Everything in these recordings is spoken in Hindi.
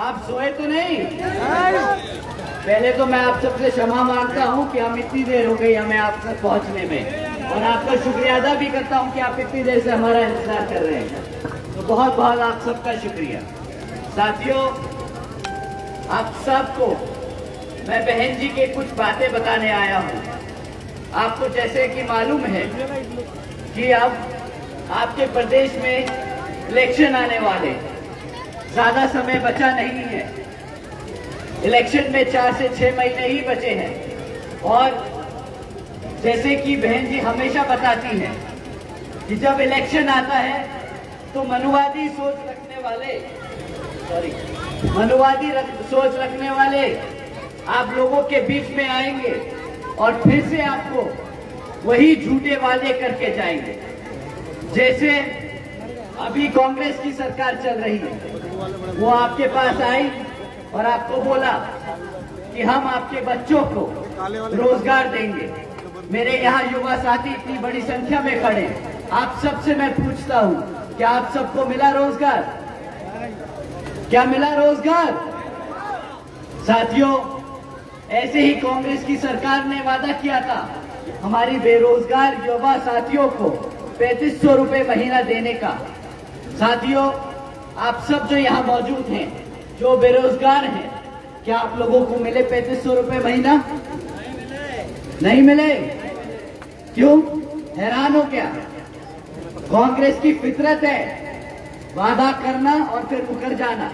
आप सोए तो नहीं? पहले तो मैं आप सबसे क्षमा मांगता हूं कि हम इतनी देर हो गई हमें आप तक पहुंचने में, और आपका शुक्रिया अदा भी करता हूं कि आप इतनी देर से हमारा इंतजार कर रहे हैं। तो बहुत बहुत आप सबका शुक्रिया। साथियों, आप सबको मैं बहन जी के कुछ बातें बताने आया हूं। आपको जैसे कि मालूम है कि अब आपके प्रदेश में इलेक्शन आने वाले, ज्यादा समय बचा नहीं है। इलेक्शन में 4 से 6 महीने ही बचे हैं, और जैसे कि बहन जी हमेशा बताती हैं कि जब इलेक्शन आता है तो मनुवादी सोच रखने वाले आप लोगों के बीच में आएंगे और फिर से आपको वही झूठे वादे करके जाएंगे। जैसे अभी कांग्रेस की सरकार चल रही है, वो आपके पास आई और आपको बोला कि हम आपके बच्चों को रोजगार देंगे। मेरे यहाँ युवा साथी इतनी बड़ी संख्या में खड़े, आप सबसे मैं पूछता हूँ, क्या आप सबको मिला रोजगार? क्या मिला रोजगार? साथियों, ऐसे ही कांग्रेस की सरकार ने वादा किया था हमारी बेरोजगार युवा साथियों को 3500 रुपए महीना देने का। साथियों, आप सब जो यहाँ मौजूद हैं, जो बेरोजगार हैं, क्या आप लोगों को मिले 3500 रुपए महीना? नहीं मिले। क्यों? हैरान हो क्या? कांग्रेस की फितरत है वादा करना और फिर मुकर जाना।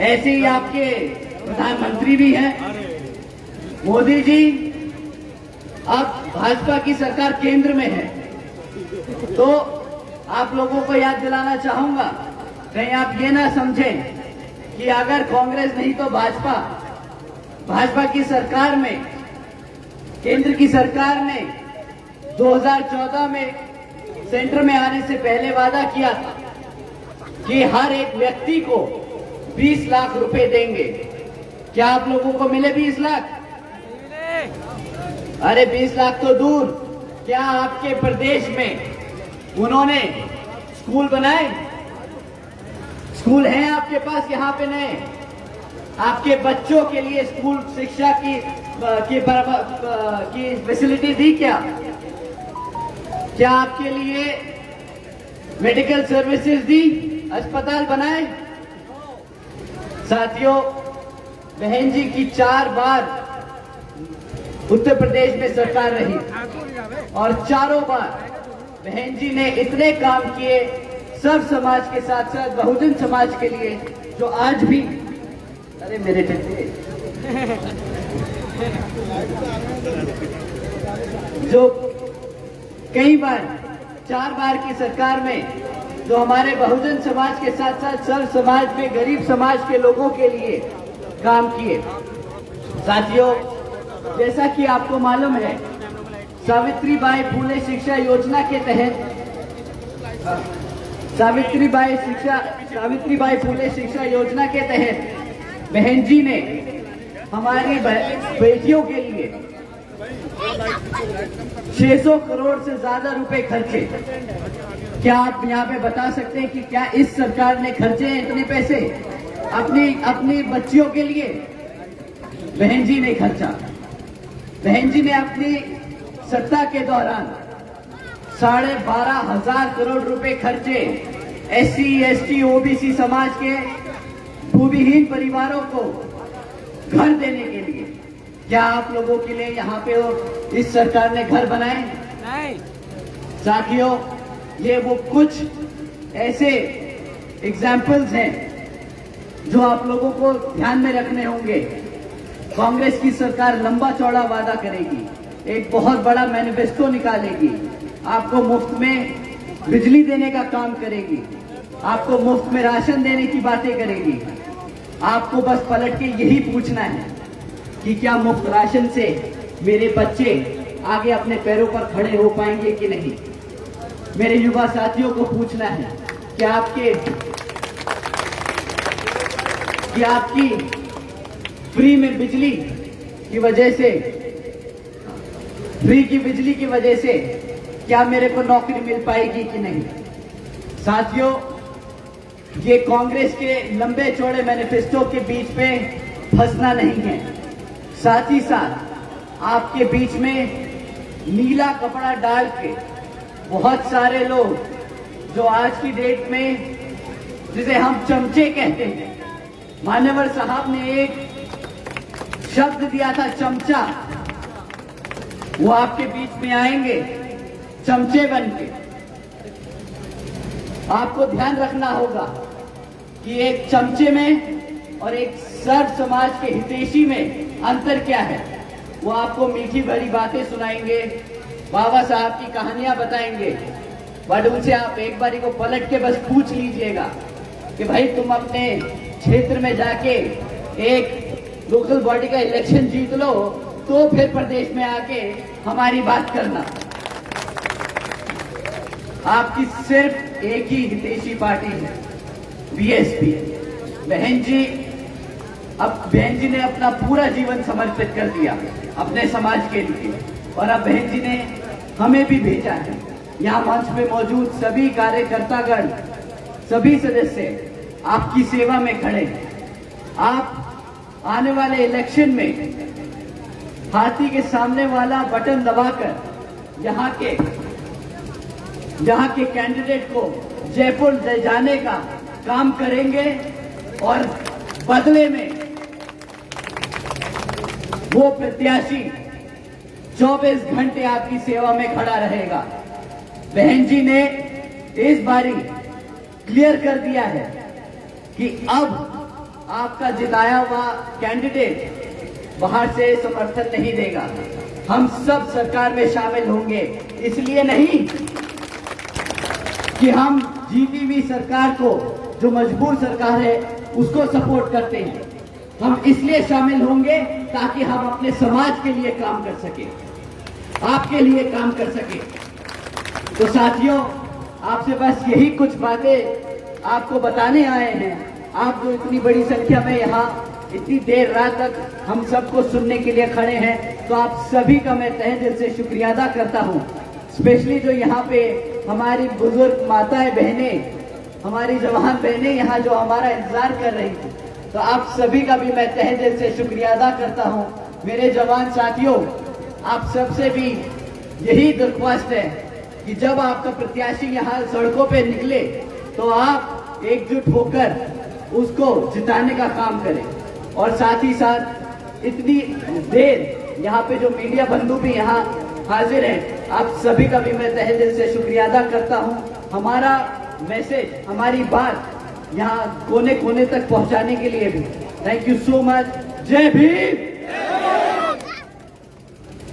ऐसे ही आपके प्रधानमंत्री भी हैं, मोदी जी। अब भाजपा की सरकार केंद्र में है, तो आप लोगों को याद दिलाना चाहूंगा, कहीं आप ये ना समझें कि अगर कांग्रेस नहीं तो भाजपा की सरकार में, केंद्र की सरकार ने 2014 में सेंटर में आने से पहले वादा किया था कि हर एक व्यक्ति को 20 लाख रुपए देंगे। क्या आप लोगों को मिले 20 लाख? अरे 20 लाख तो दूर, क्या आपके प्रदेश में उन्होंने स्कूल बनाए? स्कूल हैं आपके पास यहाँ पे नए? आपके बच्चों के लिए स्कूल शिक्षा की फैसिलिटी दी क्या? क्या आपके लिए मेडिकल सर्विसेज दी? अस्पताल बनाए? साथियों, बहन जी की 4 बार उत्तर प्रदेश में सरकार रही और चारों बार बहन जी ने इतने काम किए सब समाज के साथ साथ बहुजन समाज के लिए, जो आज भी, अरे मेरे बेटे, जो कई बार 4 बार की सरकार में जो हमारे बहुजन समाज के साथ साथ सर्व समाज में गरीब समाज के लोगों के लिए काम किए। साथियों, जैसा कि आपको मालूम है, सावित्रीबाई फुले शिक्षा योजना के तहत सावित्रीबाई फुले शिक्षा योजना के तहत बहन जी ने हमारी बेटियों के लिए 600 करोड़ से ज्यादा रुपए खर्चे। क्या आप यहाँ पे बता सकते हैं कि क्या इस सरकार ने खर्चे हैं इतने पैसे अपनी बच्चियों के लिए? बहन जी ने खर्चा। बहन जी ने अपनी सत्ता के दौरान 12,500 करोड़ रुपए खर्चे SC, ST, OBC समाज के भूमिहीन परिवारों को घर देने के लिए। क्या आप लोगों के लिए यहाँ पे इस सरकार ने घर बनाए? नहीं। साथियों, ये वो कुछ ऐसे एग्जाम्पल्स हैं जो आप लोगों को ध्यान में रखने होंगे। कांग्रेस की सरकार लंबा चौड़ा वादा करेगी, एक बहुत बड़ा मैनिफेस्टो निकालेगी, आपको मुफ्त में बिजली देने का काम करेगी, आपको मुफ्त में राशन देने की बातें करेगी। आपको बस पलट के यही पूछना है कि क्या मुफ्त राशन से मेरे बच्चे आगे अपने पैरों पर खड़े हो पाएंगे कि नहीं? मेरे युवा साथियों को पूछना है कि आपकी फ्री में बिजली की वजह से, फ्री की बिजली की वजह से क्या मेरे को नौकरी मिल पाएगी कि नहीं? साथियों, ये कांग्रेस के लंबे चौड़े मैनिफेस्टो के बीच में फंसना नहीं है। साथ ही साथ आपके बीच में नीला कपड़ा डाल के बहुत सारे लोग जो आज की डेट में जिसे हम चमचे कहते हैं, मान्यवर साहब ने एक शब्द दिया था चमचा, वो आपके बीच में आएंगे चमचे बन के। आपको ध्यान रखना होगा कि एक चमचे में और एक सर्व समाज के हितैषी में अंतर क्या है। वो आपको मीठी भरी बातें सुनाएंगे, बाबा साहब की कहानियां बताएंगे, बट उनसे आप एक बारी को पलट के बस पूछ लीजिएगा कि भाई तुम अपने क्षेत्र में जाके एक लोकल बॉडी का इलेक्शन जीत लो तो फिर प्रदेश में आके हमारी बात करना। आपकी सिर्फ एक ही हितैषी पार्टी है, बीएसपी। बहन जी ने अपना पूरा जीवन समर्पित कर दिया अपने समाज के लिए, और अब बहन जी ने हमें भी भेजा है। यहाँ मंच पे मौजूद सभी कार्यकर्तागण, सभी सदस्य आपकी सेवा में खड़े हैं। आप आने वाले इलेक्शन में हाथी के सामने वाला बटन दबाकर यहाँ के कैंडिडेट को जयपुर ले जाने का काम करेंगे, और बदले में वो प्रत्याशी 24 घंटे आपकी सेवा में खड़ा रहेगा। बहन जी ने इस बारी क्लियर कर दिया है कि अब आपका जिताया हुआ कैंडिडेट बाहर से समर्थन नहीं देगा। हम सब सरकार में शामिल होंगे, इसलिए नहीं कि हम जीती हुई सरकार को, जो मजबूर सरकार है, उसको सपोर्ट करते हैं। हम इसलिए शामिल होंगे ताकि हम अपने समाज के लिए काम कर सके, आपके लिए काम कर सके। तो साथियों, आपसे बस यही कुछ बातें आपको बताने आए हैं। आप जो इतनी बड़ी संख्या में यहाँ इतनी देर रात तक हम सबको सुनने के लिए खड़े हैं, तो आप सभी का मैं तहे दिल से शुक्रिया अदा करता हूँ। स्पेशली जो यहाँ पे हमारी बुजुर्ग माताएं बहनें, हमारी जवान बहनें यहाँ जो हमारा इंतजार कर रही थी, तो आप सभी का भी मैं तहे दिल से शुक्रिया अदा करता हूँ। मेरे जवान साथियों, आप सबसे भी यही दरख्वास्त है कि जब आपका प्रत्याशी यहाँ सड़कों पे निकले तो आप एकजुट होकर उसको जिताने का काम करें। और साथ ही साथ इतनी देर यहाँ पे जो मीडिया बंधु भी यहाँ हाजिर हैं, आप सभी का भी मैं तहे दिल से शुक्रिया अदा करता हूँ। हमारा मैसेज, हमारी बात यहाँ कोने कोने तक पहुँचाने के लिए भी थैंक यू सो मच। जय भीम।